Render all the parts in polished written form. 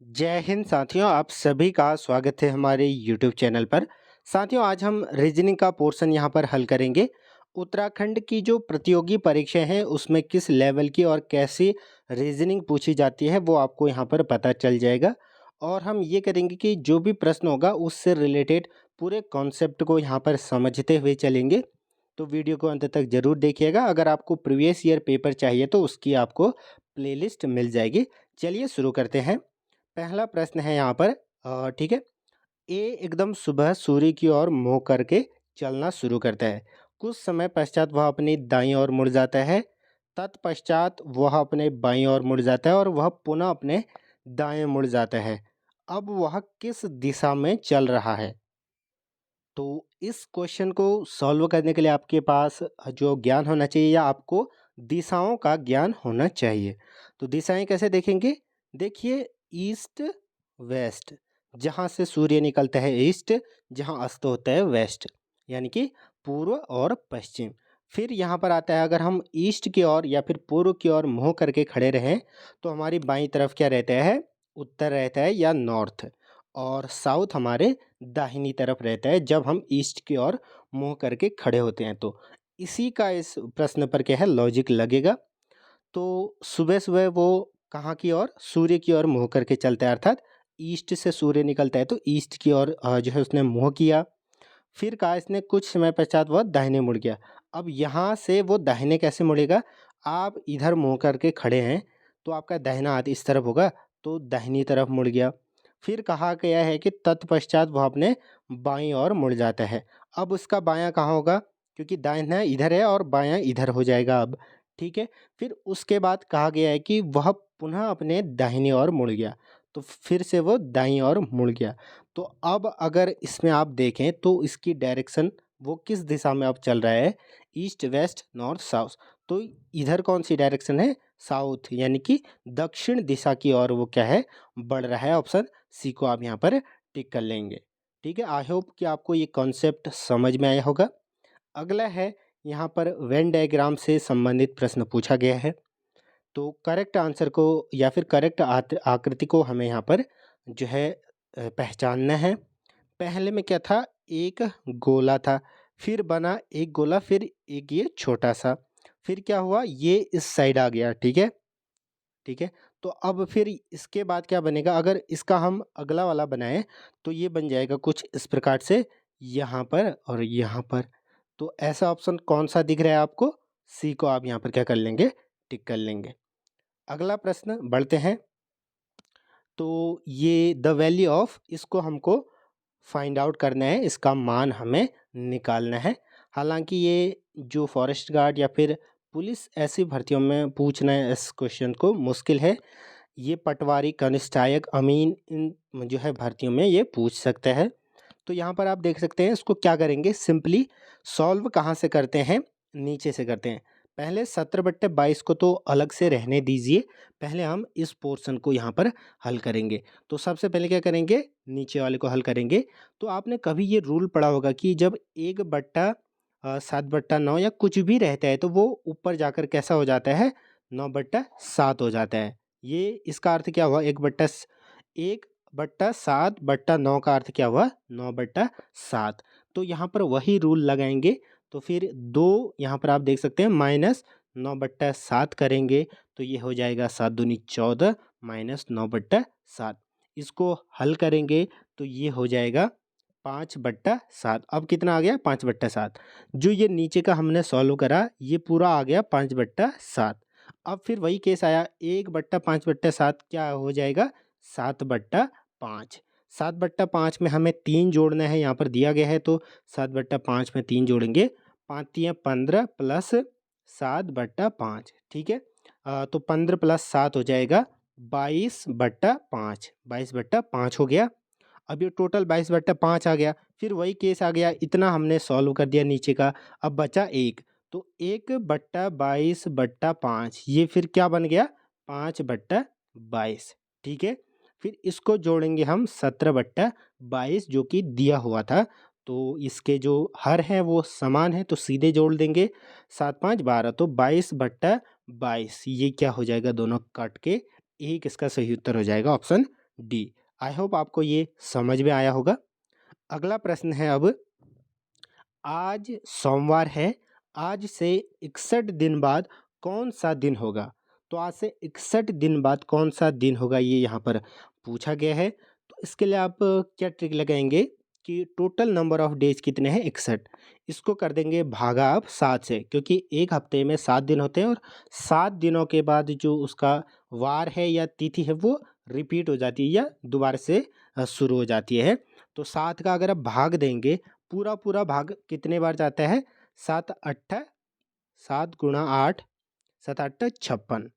जय हिंद साथियों, आप सभी का स्वागत है हमारे यूट्यूब चैनल पर। साथियों, आज हम रीजनिंग का पोर्शन यहाँ पर हल करेंगे। उत्तराखंड की जो प्रतियोगी परीक्षाएं हैं उसमें किस लेवल की और कैसी रीजनिंग पूछी जाती है वो आपको यहाँ पर पता चल जाएगा। और हम ये करेंगे कि जो भी प्रश्न होगा उससे रिलेटेड पूरे कॉन्सेप्ट को यहाँ पर समझते हुए चलेंगे। तो वीडियो को अंत तक ज़रूर देखिएगा। अगर आपको प्रीवियस ईयर पेपर चाहिए तो उसकी आपको प्लेलिस्ट मिल जाएगी। चलिए शुरू करते हैं। पहला प्रश्न है यहाँ पर, ठीक है। ए एकदम सुबह सूर्य की ओर मुँह करके चलना शुरू करता है। कुछ समय पश्चात वह अपनी दाईं ओर मुड़ जाता है। तत्पश्चात वह अपने बाईं ओर मुड़ जाता है और वह पुनः अपने दाएं मुड़ जाता है। अब वह किस दिशा में चल रहा है? तो इस क्वेश्चन को सॉल्व करने के लिए आपके पास जो ज्ञान होना चाहिए या आपको दिशाओं का ज्ञान होना चाहिए। तो दिशाएं कैसे देखेंगे? देखिए, ईस्ट वेस्ट, जहाँ से सूर्य निकलता है ईस्ट, जहाँ अस्त होता है वेस्ट, यानी कि पूर्व और पश्चिम। फिर यहाँ पर आता है, अगर हम ईस्ट की ओर या फिर पूर्व की ओर मुँह करके खड़े रहें तो हमारी बाईं तरफ क्या रहता है? उत्तर रहता है या नॉर्थ। और साउथ हमारे दाहिनी तरफ रहता है जब हम ईस्ट की ओर मुँह करके खड़े होते हैं। तो इसी का इस प्रश्न पर क्या है, लॉजिक लगेगा। तो सुबह-सुबह वो कहाँ की ओर? सूर्य की ओर मुँह करके चलता है, अर्थात ईस्ट से सूर्य निकलता है तो ईस्ट की ओर जो है उसने मुँह किया। फिर कहा इसने कुछ समय पश्चात वह दाहिने मुड़ गया। अब यहाँ से वो दाहिने कैसे मुड़ेगा? आप इधर मुँह करके खड़े हैं तो आपका दाहिना हाथ इस तरफ होगा, तो दाहिनी तरफ मुड़ गया। फिर कहा गया है कि तत्पश्चात वह अपने बाईं ओर मुड़ जाता है। अब उसका बायाँ कहाँ होगा? क्योंकि दाहिना इधर है और बायाँ इधर हो जाएगा अब, ठीक है। फिर उसके बाद कहा गया है कि वह पुनः अपने दाहिनी ओर मुड़ गया, तो फिर से वो दाईं ओर मुड़ गया। तो अब अगर इसमें आप देखें तो इसकी डायरेक्शन वो किस दिशा में अब चल रहा है? East, west, north, south. तो इधर कौन सी डायरेक्शन है? साउथ, यानी कि दक्षिण दिशा की ओर वो क्या है? बढ़ रहा है। ऑप्शन सी को आप यहाँ पर टिक कर लेंगे। ठीक है, आई होप कि आपको ये कॉन्सेप्ट समझ में आया होगा। अगला है, यहाँ पर वेन डायग्राम से संबंधित प्रश्न पूछा गया है। तो करेक्ट आंसर को या फिर करेक्ट आकृति को हमें यहाँ पर जो है पहचानना है। पहले में क्या था? एक गोला था, फिर बना एक गोला, फिर एक ये छोटा-सा, फिर क्या हुआ? ये इस साइड आ गया, ठीक है? ठीक है? तो अब फिर इसके बाद क्या बनेगा? अगर इसका हम अगला वाला बनाएँ, तो ये बन जाएगा कुछ इस प्रकार से, यहाँ पर और यहाँ पर। तो ऐसा ऑप्शन कौन-सा दिख रहा है आपको? सी को आप यहाँ पर क्या कर लेंगे? टिक कर लेंगे। अगला प्रश्न बढ़ते हैं। तो ये द वैल्यू ऑफ, इसको हमको फाइंड आउट करना है, इसका मान हमें निकालना है। हालाँकि ये जो फॉरेस्ट गार्ड या फिर पुलिस ऐसी भर्तियों में पूछना है इस क्वेश्चन को मुश्किल है। ये पटवारी, कनिष्ठायक, अमीन, इन जो है भर्तियों में ये पूछ सकता है। तो यहाँ पर आप देख सकते हैं, इसको क्या करेंगे, सिंपली सॉल्व कहाँ से करते हैं? नीचे से करते हैं। पहले 17/22 को तो अलग से रहने दीजिए, पहले हम इस पोर्शन को यहाँ पर हल करेंगे। तो सबसे पहले क्या करेंगे? नीचे वाले को हल करेंगे। तो आपने कभी ये रूल पढ़ा होगा कि जब 1/7/9 या कुछ भी रहता है तो वो ऊपर जाकर कैसा हो जाता है? 9/7 हो जाता है। ये इसका अर्थ क्या हुआ? 1/7/9 का अर्थ क्या हुआ? 9/7। तो यहाँ पर वही रूल लगाएँगे। तो फिर 2 यहाँ पर आप देख सकते हैं, माइनस 9/7 करेंगे तो ये हो जाएगा 7 दूनी 14 माइनस 9/7। इसको हल करेंगे तो ये हो जाएगा 5/7। अब कितना आ गया? 5/7। जो ये नीचे का हमने सॉल्व करा ये पूरा आ गया 5/7। अब फिर वही केस आया, 1/5/7 क्या हो जाएगा? 7/5। 7/5 में हमें 3 जोड़ना है, यहाँ पर दिया गया है तो 7/5 में 3 जोड़ेंगे, 5 तियाँ 15 प्लस 7/5, ठीक है। तो 15 प्लस 7 हो जाएगा 22/5, 22/5 हो गया। अब ये टोटल 22/5 आ गया। फिर वही केस आ गया, इतना हमने सॉल्व कर दिया नीचे का, अब बचा 1। तो 1/22/5 ये फिर क्या बन गया? 5/22, ठीक है। फिर इसको जोड़ेंगे हम 17/22 जो कि दिया हुआ था। तो इसके जो हर हैं वो समान हैं तो सीधे जोड़ देंगे, 7 5 12, तो 22/22 ये क्या हो जाएगा? दोनों काट के 1 इसका सही उत्तर हो जाएगा, ऑप्शन डी। आई होप आपको ये समझ में आया होगा। अगला प्रश्न है अब, आज सोमवार है, आज से 61 दिन बाद कौन सा दिन होगा? तो आज से 61 दिन बाद कौन सा दिन होगा, ये यहाँ पर पूछा गया है। तो इसके लिए आप क्या ट्रिक लगाएंगे कि टोटल नंबर ऑफ डेज कितने हैं? 61। इसको कर देंगे भागा आप 7 से, क्योंकि एक हफ्ते में 7 दिन होते हैं और 7 दिनों के बाद जो उसका वार है या तिथि है वो रिपीट हो जाती है या दोबारा से शुरू हो जाती है। तो 7 का अगर आप भाग देंगे, पूरा पूरा भाग कितने बार जाता है? 7 अट्ठा 7 गुणा 8, 7 अट्ठा 56।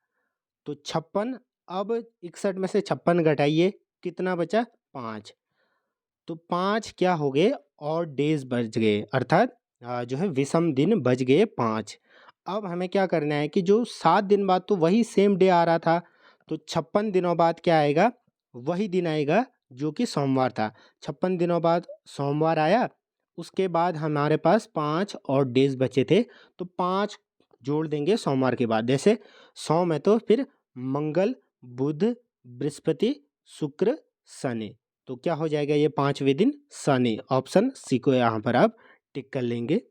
तो 56, अब 61 में से 56 घटाइए, कितना बचा? 5। तो 5 क्या हो गए? और डेज बच गए, अर्थात जो है विषम दिन बच गए 5। अब हमें क्या करना है कि जो 7 दिन बाद तो वही सेम डे आ रहा था, तो 56 दिनों बाद क्या आएगा? वही दिन आएगा जो कि सोमवार था। 56 दिनों बाद सोमवार आया, उसके बाद हमारे पास 5 और डेज बचे थे, तो 5 जोड़ देंगे सोमवार के बाद। जैसे सोम है तो फिर मंगल, बुध, बृहस्पति, शुक्र, शनि। तो क्या हो जाएगा ये 5वें दिन? शनि। ऑप्शन सी को यहाँ पर आप टिक कर लेंगे।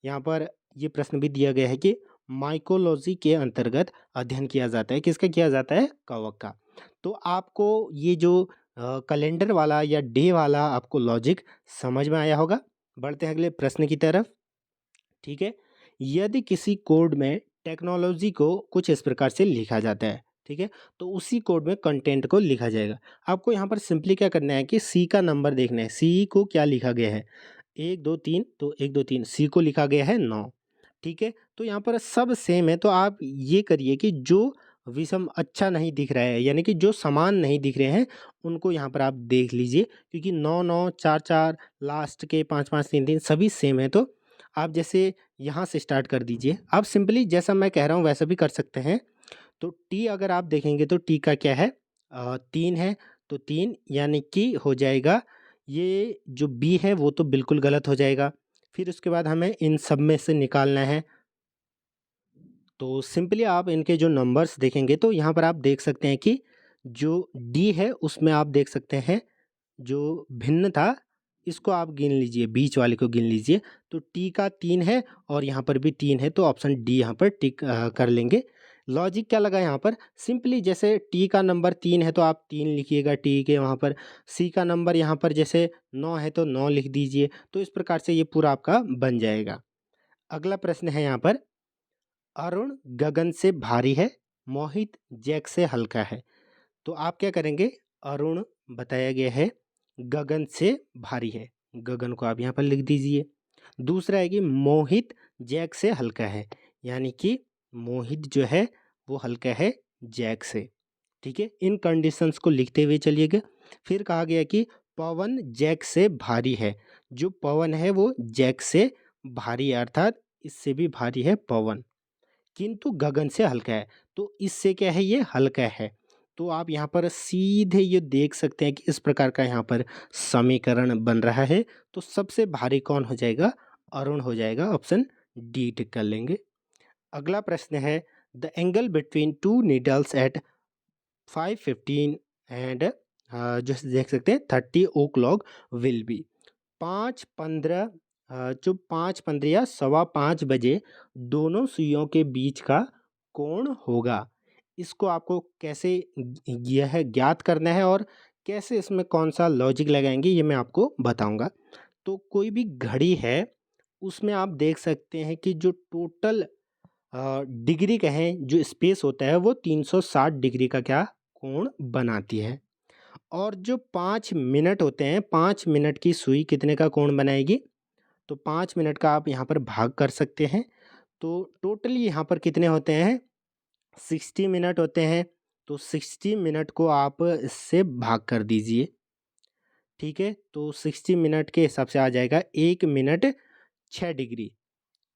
यहाँ पर ये प्रश्न भी दिया गया है कि माइकोलॉजी के अंतर्गत अध्ययन किया जाता है, किसका किया जाता है? कवक का। तो आपको ये जो कैलेंडर वाला या डे वाला आपको लॉजिक समझ में आया होगा। बढ़ते हैं अगले प्रश्न की तरफ। ठीक है, यदि किसी कोड में टेक्नोलॉजी को कुछ इस प्रकार से लिखा जाता है, ठीक है, तो उसी कोड में कंटेंट को लिखा जाएगा। आपको यहाँ पर सिंपली क्या करना है कि सी का नंबर देखना है, सी को क्या लिखा गया है? 1 2 3, तो 1 2 3 सी को लिखा गया है 9। ठीक है, तो यहाँ पर सब सेम है, तो आप ये करिए कि जो विषम अच्छा नहीं दिख रहा है, यानी कि जो समान नहीं दिख रहे हैं, उनको यहाँ पर आप देख लीजिए, क्योंकि 9 9 4 4 लास्ट के 5 5 3 3 सभी सेम है। तो आप जैसे यहाँ से स्टार्ट कर दीजिए। आप सिंपली जैसा मैं कह रहा हूँ वैसा भी कर सकते हैं। तो टी अगर आप देखेंगे तो टी का क्या है? 3 है, तो 3 यानी कि हो जाएगा, ये जो बी है वो तो बिल्कुल गलत हो जाएगा। फिर उसके बाद हमें इन सब में से निकालना है। तो सिंपली आप इनके जो नंबर्स देखेंगे तो यहाँ पर आप देख सकते हैं कि जो डी है उसमें आप देख सकते हैं जो भिन्न था, इसको आप गिन लीजिए, बीच वाले को गिन लीजिए। तो टी का 3 है और यहाँ पर भी 3 है, तो ऑप्शन डी यहाँ पर टिक कर लेंगे। लॉजिक क्या लगा यहाँ पर? सिंपली जैसे टी का नंबर 3 है तो आप 3 लिखिएगा टी के वहाँ पर। सी का नंबर यहाँ पर जैसे 9 है तो 9 लिख दीजिए। तो इस प्रकार से ये पूरा आपका बन जाएगा। अगला प्रश्न है यहाँ पर, अरुण गगन से भारी है, मोहित जैक से हल्का है। तो आप क्या करेंगे? अरुण बताया गया है गगन से भारी है, गगन को आप यहाँ पर लिख दीजिए। दूसरा है कि मोहित जैक से हल्का है, यानी कि मोहित जो है वो हल्का है जैक से। ठीक है, इन कंडीशंस को लिखते हुए चलिएगा। फिर कहा गया कि पवन जैक से भारी है, जो पवन है वो जैक से भारी है, अर्थात इससे भी भारी है पवन, किंतु गगन से हल्का है। तो इससे क्या है? ये हल्का है। तो आप यहाँ पर सीधे ये देख सकते हैं कि इस प्रकार का यहाँ पर समीकरण बन रहा है। तो सबसे भारी कौन हो जाएगा? अरुण हो जाएगा। ऑप्शन डी टिक कर लेंगे। अगला प्रश्न है, the angle between two needles at 5:15 and जो देख सकते हैं 30 ओ क्लॉक विल बी। 5:15 जो 5:15 या 5:15 दोनों सुइयों के बीच का कोण होगा। इसको आपको कैसे यह ज्ञात करना है और कैसे इसमें कौन सा लॉजिक लगाएंगे ये मैं आपको बताऊंगा। तो कोई भी घड़ी है उसमें आप देख सकते हैं कि जो टोटल डिग्री कहें जो स्पेस होता है वो 360 डिग्री का क्या कोण बनाती है। और जो 5 मिनट होते हैं, 5 मिनट की सुई कितने का कोण बनाएगी? तो 5 मिनट का आप यहाँ पर भाग कर सकते हैं। तो टोटली यहाँ पर कितने होते हैं? 60 मिनट होते हैं। तो 60 मिनट को आप इससे भाग कर दीजिए। ठीक है, तो 60 मिनट के हिसाब से आ जाएगा 1 मिनट 6 डिग्री।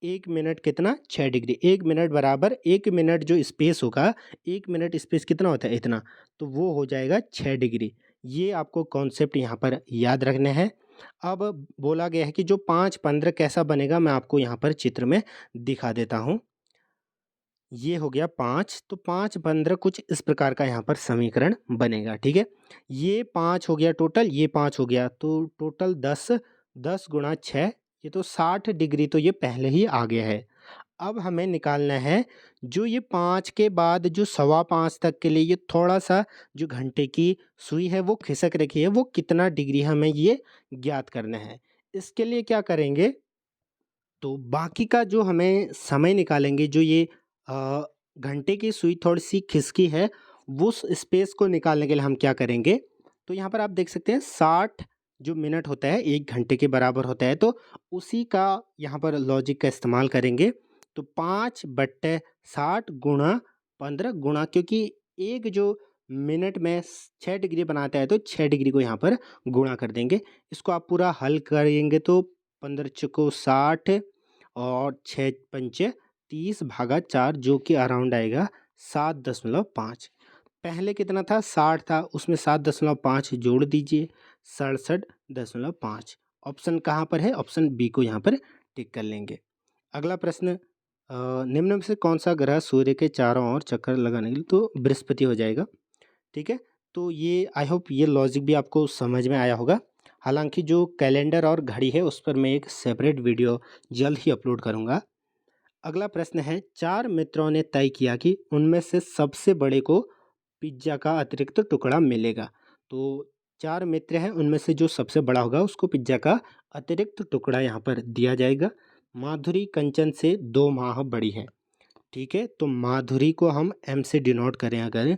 1 मिनट कितना? 6 डिग्री। 1 मिनट बराबर 1 मिनट जो स्पेस होगा, 1 मिनट स्पेस कितना होता है? इतना। तो वो हो जाएगा 6 डिग्री। ये आपको कॉन्सेप्ट यहाँ पर याद रखने हैं। अब बोला गया है कि जो 5:15 कैसा बनेगा, मैं आपको यहाँ पर चित्र में दिखा देता हूँ। ये हो गया 5, तो 5 15 कुछ इस प्रकार का यहाँ पर समीकरण बनेगा, ठीक है। ये 5 हो गया टोटल, ये 5 हो गया, तो टोटल 10, 10 गुणा 6, ये तो 60 डिग्री तो ये पहले ही आ गया है। अब हमें निकालना है जो ये 5 के बाद जो सवा 5 तक के लिए ये थोड़ा-सा जो घंटे की सुई है वो खिसक रखी है, वो कितना डिग्री हमें ये ज्ञात करना है। इसके लिए क्या करेंगे, तो बाकी का जो हमें समय निकालेंगे, जो ये अ, घंटे की सुई थोड़ी-सी खिसकी है, वो उस स्पेस को निकालने के लिए हम क्या करेंगे, तो यहाँ पर आप देख सकते हैं 60 जो मिनट होता है 1 घंटे के बराबर होता है, तो उसी का यहाँ पर लॉजिक का इस्तेमाल करेंगे। तो 5/60 गुणा 15 गुणा, क्योंकि एक जो मिनट में 6 डिग्री बनाता है, तो 6 डिग्री को यहाँ पर गुणा कर देंगे। इसको आप पूरा हल करेंगे तो 15 चौको 60 और 6 पंचे 30 भागा 4, जो कि अराउंड आएगा 7.5। पहले कितना था, 60 था, उसमें 7.5 जोड़ दीजिए, 67.5। ऑप्शन कहाँ पर है, ऑप्शन बी को यहाँ पर टिक कर लेंगे। अगला प्रश्न, निम्न में से कौन सा ग्रह सूर्य के चारों ओर चक्कर लगाने के लिए, तो बृहस्पति हो जाएगा, ठीक है। तो ये आई होप ये लॉजिक भी आपको समझ में आया होगा। हालांकि जो कैलेंडर और घड़ी है उस पर मैं एक सेपरेट वीडियो जल्द ही अपलोड करूँगा। अगला प्रश्न है, 4 मित्रों ने तय किया कि उनमें से सबसे बड़े को पिज्ज़ा का अतिरिक्त टुकड़ा मिलेगा। तो 4 मित्र हैं, उनमें से जो सबसे बड़ा होगा उसको पिज्ज़ा का अतिरिक्त टुकड़ा यहाँ पर दिया जाएगा। माधुरी कंचन से 2 माह बड़ी है, ठीक है। तो माधुरी को हम एम से डिनोट करें, अगर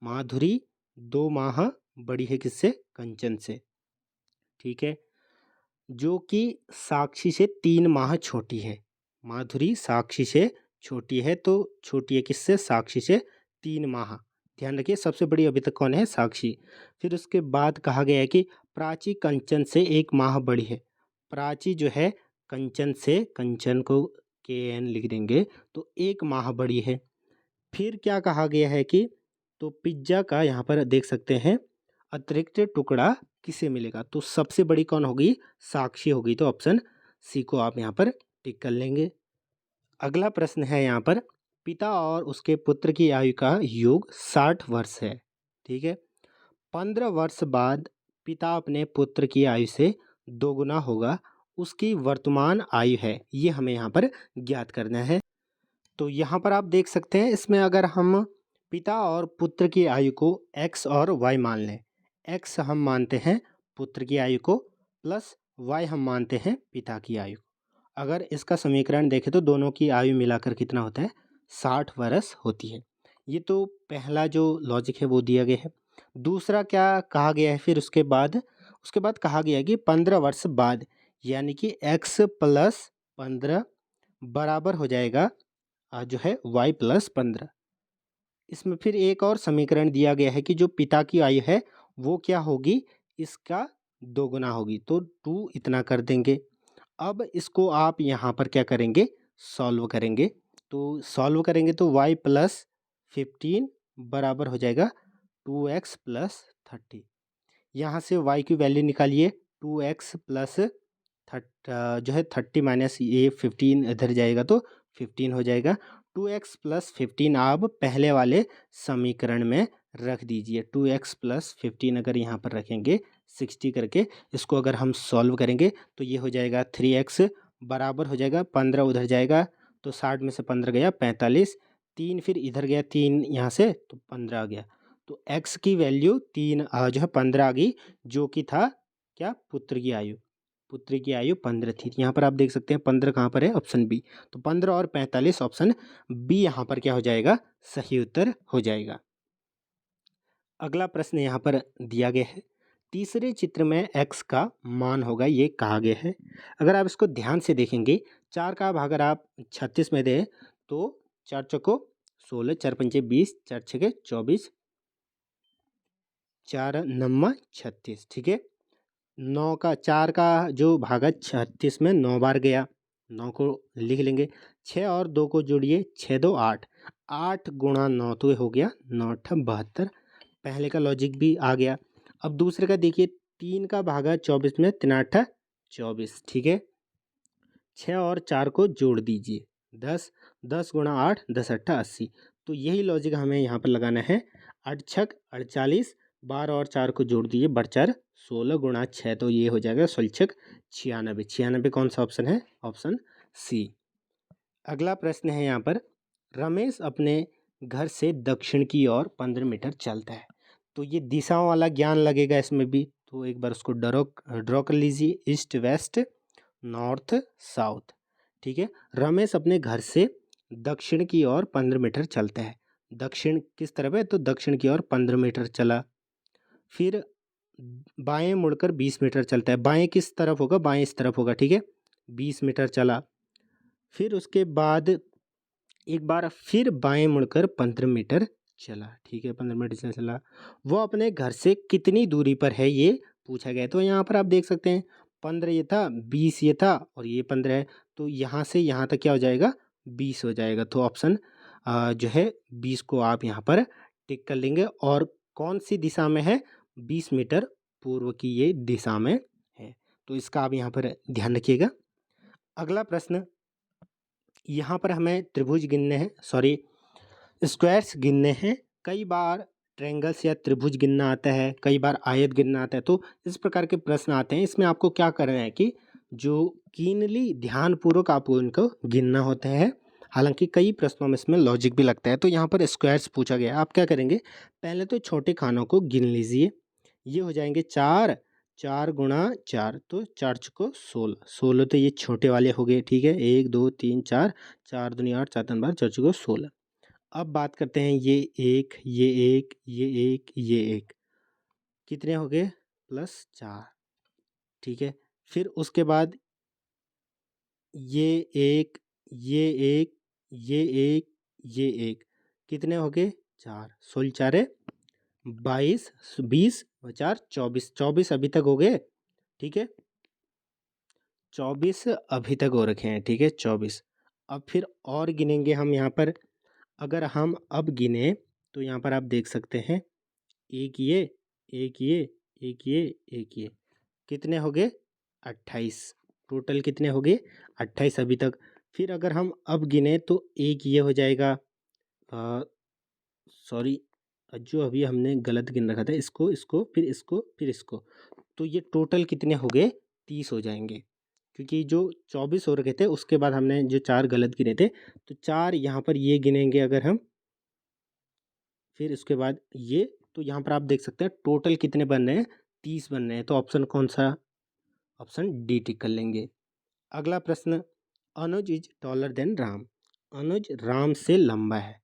माधुरी 2 माह बड़ी है किससे, कंचन से, ठीक है। जो कि साक्षी से 3 माह छोटी है। माधुरी साक्षी से छोटी है, तो छोटी है किससे, साक्षी से 3 माह। ध्यान रखिए सबसे बड़ी अभी तक कौन है, साक्षी। फिर उसके बाद कहा गया है कि प्राची कंचन से 1 माह बड़ी है। प्राची जो है कंचन से, कंचन को के एन लिख देंगे, तो 1 माह बड़ी है। फिर क्या कहा गया है कि तो पिज्ज़ा का यहाँ पर देख सकते हैं अतिरिक्त टुकड़ा किसे मिलेगा, तो सबसे बड़ी कौन होगी, साक्षी होगी, तो ऑप्शन सी को आप यहाँ पर टिक कर लेंगे। अगला प्रश्न है यहाँ पर, पिता और उसके पुत्र की आयु का योग 60 वर्ष है, ठीक है। 15 वर्ष बाद पिता अपने पुत्र की आयु से दोगुना होगा, उसकी वर्तमान आयु है, ये हमें यहाँ पर ज्ञात करना है। तो यहाँ पर आप देख सकते हैं, इसमें अगर हम पिता और पुत्र की आयु को x और y मान लें, x हम मानते हैं पुत्र की आयु को, प्लस y हम मानते हैं पिता की आयु को। अगर इसका समीकरण देखें तो दोनों की आयु मिलाकर कितना होता है, 60 वर्ष होती है। ये तो पहला जो लॉजिक है वो दिया गया है। दूसरा क्या कहा गया है, फिर उसके बाद कहा गया है कि 15 वर्ष बाद, यानी कि x प्लस 15 बराबर हो जाएगा जो है y प्लस 15। इसमें फिर एक और समीकरण दिया गया है कि जो पिता की आयु है वो क्या होगी, इसका दोगुना होगी, तो 2 इतना कर देंगे। अब इसको आप यहाँ पर क्या करेंगे, सॉल्व करेंगे। तो सॉल्व करेंगे तो y प्लस 15 बराबर हो जाएगा 2x प्लस 30। यहाँ से y की वैल्यू निकालिए, 2x प्लस जो है 30 माइनस ये 15 इधर जाएगा तो 15 हो जाएगा। 2x प्लस 15 आप पहले वाले समीकरण में रख दीजिए। 2x प्लस 15 अगर यहाँ पर रखेंगे 60 करके, इसको अगर हम सॉल्व करेंगे तो ये हो जाएगा 3x बराबर हो जाएगा 15 उधर जाएगा, तो 60 में से 15 गया 45, 3 फिर इधर गया 3 यहाँ से, तो 15 आ गया। तो x की वैल्यू 3 जो है 15 आ गई, जो कि था क्या, पुत्र की आयु। पुत्र की आयु 15 थी। यहाँ पर आप देख सकते हैं 15 कहाँ पर है, ऑप्शन बी। तो 15 और 45 ऑप्शन बी यहाँ पर क्या हो जाएगा, सही उत्तर हो जाएगा। अगला प्रश्न यहाँ पर दिया गया है, तीसरे चित्र में x का मान होगा, ये कहा गया है। अगर आप इसको ध्यान से देखेंगे, 4 का भाग अगर आप 36 में दें तो 4 चौको 16, 4 पंचे 20, 4 छके 24, 4 नम्मा 36, ठीक है। 9 का 4 का जो भागा 36 में 9 बार गया, 9 को लिख लेंगे। 6 और 2 को जोड़िए, 6 2 8, 8 गुणा 9 तो ये हो गया 9 8 72। पहले का लॉजिक भी आ गया। अब दूसरे का देखिए, 3 का भागा 24 में 3 8 24, ठीक है। 6 और 4 को जोड़ दीजिए 10, 10 गुणा 8 10 अट्ठा 80। तो यही लॉजिक हमें यहाँ पर लगाना है। 8 छक 48, 12 और 4 को जोड़ दीजिए, बढ़ 4 16 गुणा 6, तो ये हो जाएगा 16 छक 96। 96 कौन सा ऑप्शन है? Option C. अगला प्रश्न है यहाँ पर, रमेश अपने घर से दक्षिण की ओर 15 मीटर चलता है। तो ये दिशाओं वाला ज्ञान लगेगा इसमें भी, तो एक बार उसको ड्रॉ कर लीजिए, ईस्ट वेस्ट नॉर्थ साउथ। ठीक है, रमेश अपने घर से दक्षिण की ओर 15 मीटर चलता है। दक्षिण किस तरफ है? तो दक्षिण की ओर 15 मीटर चला। फिर बाएं मुड़कर 20 मीटर चलता है। बाएं किस तरफ होगा? बाएं इस तरफ होगा। ठीक है, 20 मीटर चला। फिर उसके बाद एक बार फिर बाएं मुड़कर 15 मीटर चला। ठीक है, 15 मीटर से चला। वो अपने घर से कितनी दूरी पर है, ये पूछा गया है। तो यहाँ पर आप देख सकते हैं 15 ये था, 20 ये था और ये 15 है। तो यहाँ से यहाँ तक क्या हो जाएगा? 20 हो जाएगा। तो ऑप्शन जो है 20 को आप यहाँ पर टिक कर लेंगे। और कौन सी दिशा में है? 20 मीटर पूर्व की ये दिशा में है। तो इसका आप यहाँ पर ध्यान रखिएगा। अगला प्रश्न, यहाँ पर हमें त्रिभुज गिनने हैं, सॉरी स्क्वायर्स गिनने हैं। कई बार ट्रायंगल्स या त्रिभुज गिनना आता है, कई बार आयत गिनना आता है। तो इस प्रकार के प्रश्न आते हैं। इसमें आपको क्या करना है कि जो कीनली ध्यानपूर्वक आपको इनको गिनना होता है। हालांकि कई प्रश्नों में इसमें लॉजिक भी लगता है। तो यहाँ पर स्क्वायर्स पूछा गया है, आप क्या करेंगे? पहले तो छोटे खानों को गिन लीजिए। ये हो जाएंगे 4, 4 गुणा 4, तो 4 चुको 16, 16 तो ये छोटे वाले हो गए। ठीक है, 1 2 3 4, 4 दूनी 8, 4 3 12, 4 चुको 16। अब बात करते हैं ये एक, ये एक, ये एक, ये एक, कितने हो गए? +4। ठीक है, फिर उसके बाद ये एक, ये एक, ये एक, ये एक, कितने हो गए? 4। 16 चारे 22, 20 और 4 24, 24 अभी तक हो गए। ठीक है, 24 अभी तक हो रखे हैं। ठीक है, 24। अब फिर और गिनेंगे हम यहाँ पर। अगर हम अब गिने तो यहाँ पर आप देख सकते हैं, एक ये, एक ये, एक ये, एक ये, कितने हो गए? 28। टोटल कितने हो गए? 28 अभी तक। फिर अगर हम अब गिने तो एक ये हो जाएगा, सॉरी, जो अभी हमने गलत गिन रखा था, इसको इसको फिर इसको फिर इसको, तो ये टोटल कितने हो गए? 30 हो जाएंगे। क्योंकि जो 24 हो रखे थे उसके बाद हमने जो 4 गलत गिने थे, तो 4 यहाँ पर ये गिनेंगे अगर हम, फिर उसके बाद ये, तो यहाँ पर आप देख सकते हैं टोटल कितने बन रहे हैं? 30 बन रहे हैं। तो ऑप्शन कौन सा? ऑप्शन डी टिक कर लेंगे। अगला प्रश्न, अनुज इज टॉलर देन राम। अनुज राम से लंबा है।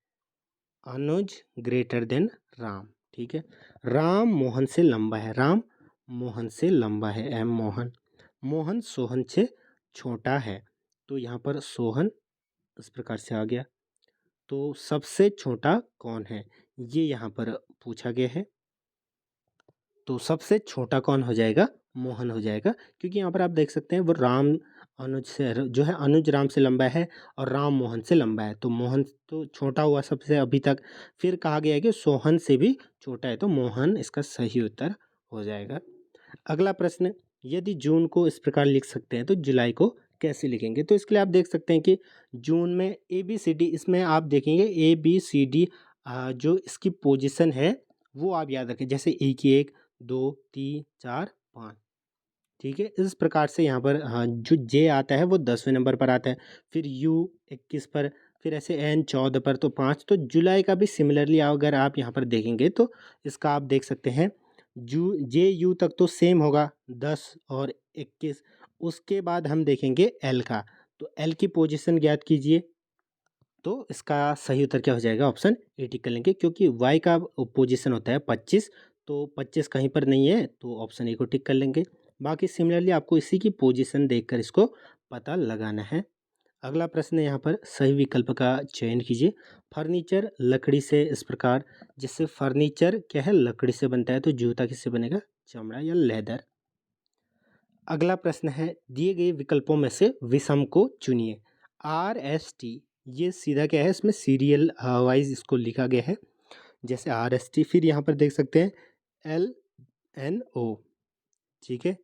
अनुज ग्रेटर देन राम। ठीक है, राम मोहन से लंबा है। राम मोहन से लंबा है, एम मोहन। मोहन सोहन से छोटा है। तो यहाँ पर सोहन इस प्रकार से आ गया। तो सबसे छोटा कौन है, ये यहाँ पर पूछा गया है। तो सबसे छोटा कौन हो जाएगा? मोहन हो जाएगा। क्योंकि यहाँ पर आप देख सकते हैं वो राम अनुज से जो है, अनुज राम से लंबा है और राम मोहन से लंबा है। तो मोहन तो छोटा हुआ सबसे अभी तक। फिर कहा गया है कि सोहन से भी छोटा है, तो मोहन इसका सही उत्तर हो जाएगा। अगला प्रश्न, यदि जून को इस प्रकार लिख सकते हैं तो जुलाई को कैसे लिखेंगे? तो इसके लिए आप देख सकते हैं कि जून में ABCD, इसमें आप देखेंगे ABCD जो इसकी पोजीशन है वो आप याद रखें। जैसे 1 2 3 4 5। ठीक है, इस प्रकार से यहाँ पर हाँ, जो जे आता है वो 10वें नंबर पर आता है। फिर U 21 पर, फिर ऐसे N 14 पर, तो 5। तो जुलाई का भी सिमिलरली अगर आप यहाँ पर देखेंगे तो इसका आप देख सकते हैं JU तक तो सेम होगा, 10 और 21। उसके बाद हम देखेंगे L का, तो L की पोजीशन ज्ञात कीजिए। तो इसका सही उत्तर क्या हो जाएगा? ऑप्शन ए टिक कर लेंगे। क्योंकि Y का पोजीशन होता है 25, तो 25 कहीं पर नहीं है, तो ऑप्शन ए को टिक कर लेंगे। बाकी सिमिलरली आपको इसी की पोजीशन देखकर इसको पता लगाना है। अगला प्रश्न है, यहाँ पर सही विकल्प का चयन कीजिए। फर्नीचर लकड़ी से इस प्रकार, जिससे फर्नीचर क्या है? लकड़ी से बनता है। तो जूता किससे बनेगा? चमड़ा या लेदर। अगला प्रश्न है, दिए गए विकल्पों में से विषम को चुनिए। RST, ये सीधा क्या है? इसमें सीरियल वाइज इसको लिखा गया है। जैसे RST, फिर यहाँ पर देख सकते हैं LNO। ठीक है,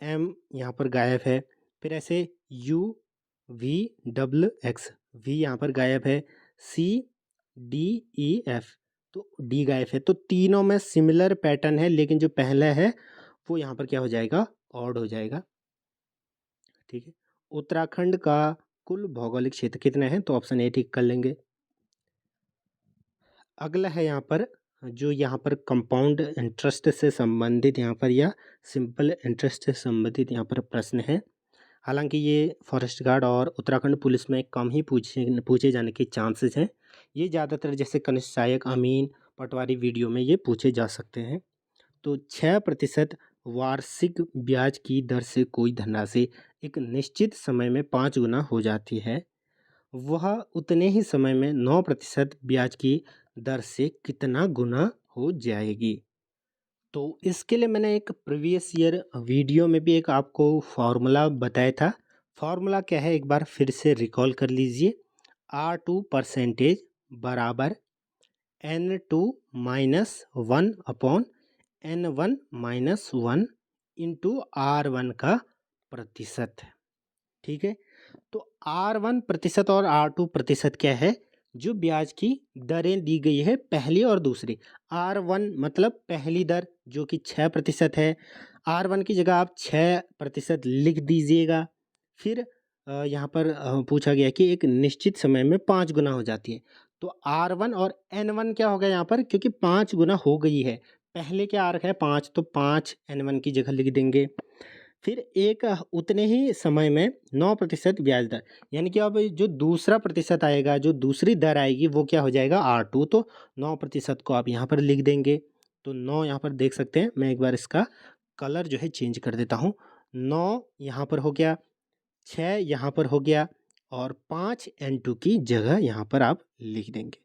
M यहाँ पर गायब है। फिर ऐसे UVXX, वी यहाँ पर गायब है, सी डी ई एफ, तो डी गायब है। तो तीनों में सिमिलर पैटर्न है, लेकिन जो पहला है वो यहाँ पर क्या हो जाएगा, ऑड हो जाएगा। ठीक है। उत्तराखंड का कुल भौगोलिक क्षेत्र कितना है, तो ऑप्शन ए ठीक कर लेंगे। अगला है यहाँ पर, जो यहाँ पर कंपाउंड इंटरेस्ट से संबंधित यहाँ पर या सिंपल इंटरेस्ट से संबंधित यहाँ पर प्रश्न है। हालांकि ये फॉरेस्ट गार्ड और उत्तराखंड पुलिस में कम ही पूछे पूछे जाने के चांसेस हैं। ये ज़्यादातर जैसे कनिष्ठ सहायक, अमीन, पटवारी वीडियो में ये पूछे जा सकते हैं। तो 6% वार्षिक ब्याज की दर से कोई धनराशि एक निश्चित समय में 5 गुना हो जाती है, वह उतने ही समय में 9% ब्याज की दर से कितना गुना हो जाएगी। तो इसके लिए मैंने एक प्रीवियस ईयर वीडियो में भी एक आपको फार्मूला बताया था। फार्मूला क्या है, एक बार फिर से रिकॉल कर लीजिए। R2 परसेंटेज बराबर N2 minus 1 upon N1 minus 1 into R1 का प्रतिशत। ठीक है। तो R1 प्रतिशत और R2 प्रतिशत क्या है, जो ब्याज की दरें दी गई है पहली और दूसरी। R1 मतलब पहली दर जो कि 6% है। R1 की जगह आप 6% लिख दीजिएगा। फिर यहाँ पर पूछा गया कि एक निश्चित समय में 5 गुना हो जाती है। तो R1 और N1 क्या हो गया यहाँ पर, क्योंकि 5 गुना हो गई है। पहले क्या आ रखा है 5, तो 5 N1 की जगह लिख देंगे। फिर एक उतने ही समय में 9% ब्याज दर, यानी कि अब जो दूसरा प्रतिशत आएगा, जो दूसरी दर आएगी वो क्या हो जाएगा R2, तो 9% को आप यहाँ पर लिख देंगे। तो 9 यहाँ पर देख सकते हैं, मैं एक बार इसका कलर जो है चेंज कर देता हूँ। 9 यहाँ पर हो गया, 6 यहाँ पर हो गया, और 5 N2 की जगह यहाँ पर आप लिख देंगे।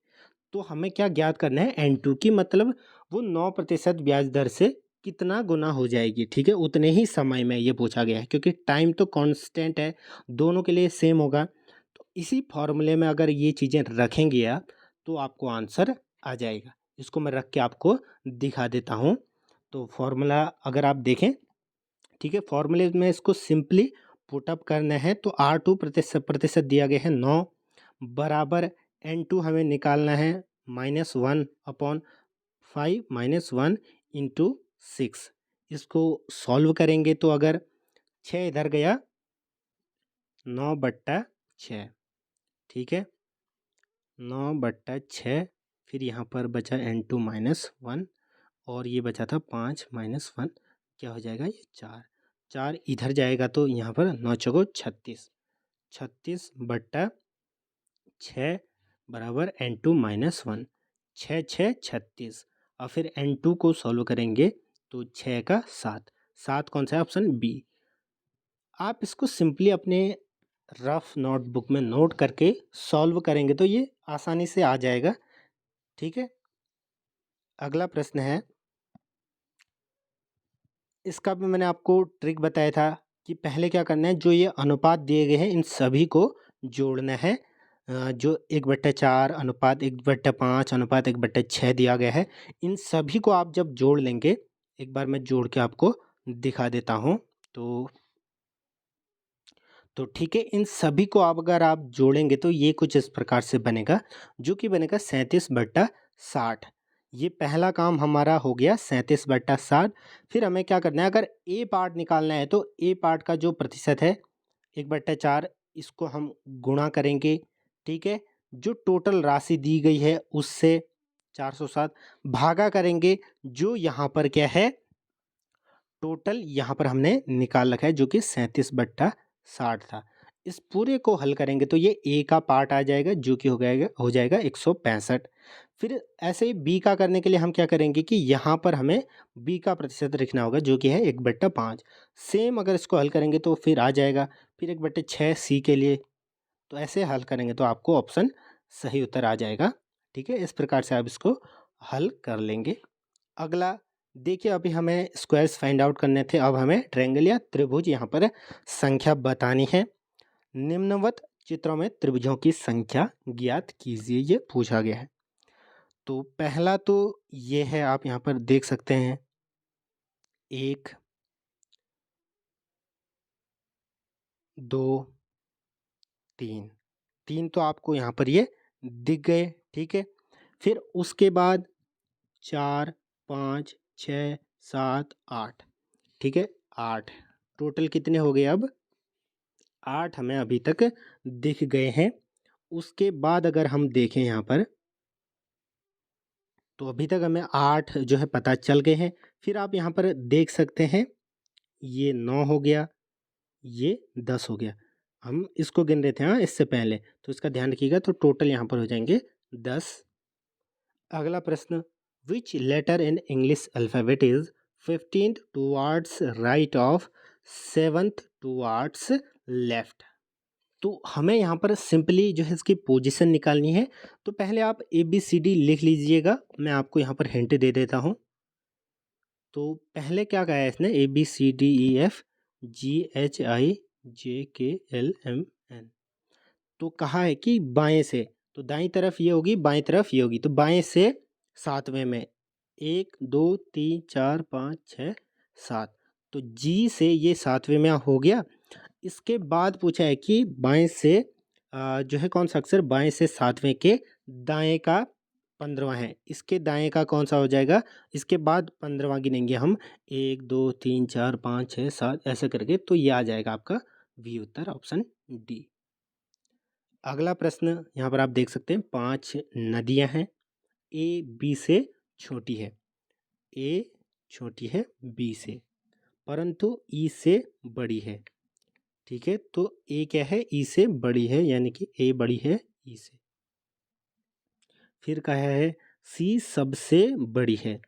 तो हमें क्या ज्ञात करना है, N2 की मतलब वो 9% ब्याज दर से कितना गुना हो जाएगी। ठीक है, उतने ही समय में ये पूछा गया है, क्योंकि टाइम तो कांस्टेंट है, दोनों के लिए सेम होगा। तो इसी फॉर्मूले में अगर ये चीज़ें रखेंगे आप, तो आपको आंसर आ जाएगा। इसको मैं रख के आपको दिखा देता हूँ। तो फॉर्मूला अगर आप देखें, ठीक है, फॉर्मूले में इसको सिंपली पुटअप करना है। तो R2 प्रतिशत दिया गया है 9 बराबर N2 हमें निकालना है -1 अपॉन 5 -1 इंटू 6। इसको सॉल्व करेंगे तो अगर 6 इधर गया, 9/6। ठीक है, 9/6। फिर यहाँ पर बचा N2 -1, और ये बचा था 5 -1, क्या हो जाएगा ये 4। 4 इधर जाएगा तो यहाँ पर 9 चौको 36, 36/6 बराबर N2 -1, 6 6 36। और फिर N2 को सॉल्व करेंगे तो 6 का 7, 7 कौन सा है, ऑप्शन बी। आप इसको सिंपली अपने रफ नोटबुक में नोट करके सॉल्व करेंगे तो ये आसानी से आ जाएगा। ठीक है। अगला प्रश्न है, इसका भी मैंने आपको ट्रिक बताया था कि पहले क्या करना है, जो ये अनुपात दिए गए हैं इन सभी को जोड़ना है। जो 1/4 अनुपात 1/5 अनुपात 1/6 दिया गया है, इन सभी को आप जब जोड़ लेंगे, एक बार मैं जोड़ के आपको दिखा देता हूँ। तो ठीक है, इन सभी को आप अगर आप जोड़ेंगे तो ये कुछ इस प्रकार से बनेगा, जो कि बनेगा 37/60। ये पहला काम हमारा हो गया 37/60। फिर हमें क्या करना है, अगर ए पार्ट निकालना है तो ए पार्ट का जो प्रतिशत है 1/4, इसको हम गुणा करेंगे। ठीक है, जो टोटल राशि दी गई है उससे 407 भागा करेंगे, जो यहाँ पर क्या है टोटल यहाँ पर हमने निकाल रखा है, जो कि 37/60 था। इस पूरे को हल करेंगे तो ये ए का पार्ट आ जाएगा, जो कि हो जाएगा 165। फिर ऐसे ही बी का करने के लिए हम क्या करेंगे कि यहाँ पर हमें बी का प्रतिशत लिखना होगा, जो कि है 1/5। सेम अगर इसको हल करेंगे तो फिर आ जाएगा, फिर 1/6 सी के लिए। तो ऐसे हल करेंगे तो आपको ऑप्शन सही उत्तर आ जाएगा। ठीक है, इस प्रकार से आप इसको हल कर लेंगे। अगला देखिए, अभी हमें स्क्वायर्स फाइंड आउट करने थे, अब हमें ट्रायंगल या त्रिभुज यहाँ पर संख्या बतानी है। निम्नवत चित्रों में त्रिभुजों की संख्या ज्ञात कीजिए, ये पूछा गया है। तो पहला तो ये है, आप यहाँ पर देख सकते हैं 1 2 3। 3 तो आपको यहाँ पर ये दिख गए, ठीक है। फिर उसके बाद 4, 5, 6, 7, 8, ठीक है, 8 टोटल कितने हो गए अब? 8 हमें अभी तक दिख गए हैं। उसके बाद अगर हम देखें यहाँ पर, तो अभी तक हमें 8 जो है पता चल गए हैं। फिर आप यहाँ पर देख सकते हैं, ये 9 हो गया, ये 10 हो गया। हम इसको गिन रहे थे हाँ इससे पहले, तो इसका ध्यान रखिएगा। तो टोटल यहाँ पर हो जाएंगे 10। अगला प्रश्न, which letter in English alphabet is 15th towards right of 7th towards left? तो हमें यहाँ पर सिंपली जो है इसकी पोजीशन निकालनी है। तो पहले आप ए बी सी डी लिख लीजिएगा, मैं आपको यहाँ पर हिंट दे देता हूँ। तो पहले क्या कहा है इसने, A B C D E F G H I J K L M N. तो कहा है कि बाएं से, तो दाईं तरफ ये होगी, बाएं तरफ ये होगी। तो बाएं से सातवें में 1 2 3 4 5 6 7, तो जी से ये सातवें में हो गया। इसके बाद पूछा है कि बाएं से जो है कौन सा अक्षर बाएं से सातवें के दाएं का 15वां है, इसके दाएं का कौन सा हो जाएगा? इसके बाद 15वां गिनेंगे हम, 1 2 3 4 5 6 7 ऐसे करके, तो ये आ जाएगा आपका वी उत्तर, ऑप्शन डी। अगला प्रश्न यहाँ पर आप देख सकते हैं, 5 नदियाँ हैं, ए बी से छोटी है, ए छोटी है बी से, परंतु ई से बड़ी है, ठीक है। तो ए क्या है? ई से बड़ी है, यानी कि ए बड़ी है ई से। फिर कहा है सी सबसे बड़ी है,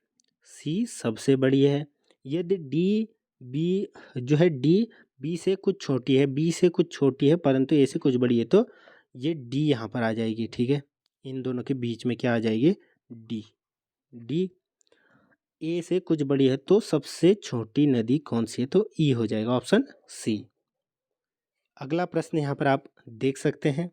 सी सबसे बड़ी है। यदि डी बी जो है डी बी से कुछ छोटी है, बी से कुछ छोटी है परंतु ए से कुछ बड़ी है, तो ये डी यहाँ पर आ जाएगी, ठीक है। इन दोनों के बीच में क्या आ जाएगी? डी। डी ए से कुछ बड़ी है, तो सबसे छोटी नदी कौन सी है? तो ई हो जाएगा, ऑप्शन सी। अगला प्रश्न यहाँ पर आप देख सकते हैं।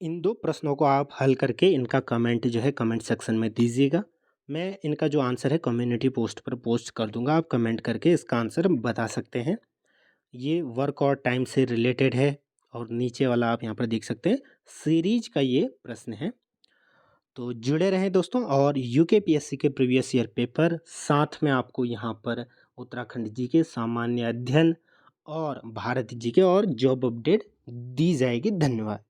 इन दो प्रश्नों को आप हल करके इनका कमेंट जो है कमेंट सेक्शन में दीजिएगा। मैं इनका जो आंसर है कम्युनिटी पोस्ट पर पोस्ट कर दूंगा, आप कमेंट करके इसका आंसर बता सकते हैं। ये वर्क और टाइम से रिलेटेड है, और नीचे वाला आप यहाँ पर देख सकते हैं सीरीज का ये प्रश्न है। तो जुड़े रहें दोस्तों, और यूकेपीएससी के प्रीवियस ईयर पेपर, साथ में आपको यहाँ पर उत्तराखंड जी के सामान्य अध्ययन और भारत जी के और जॉब अपडेट दी जाएगी। धन्यवाद।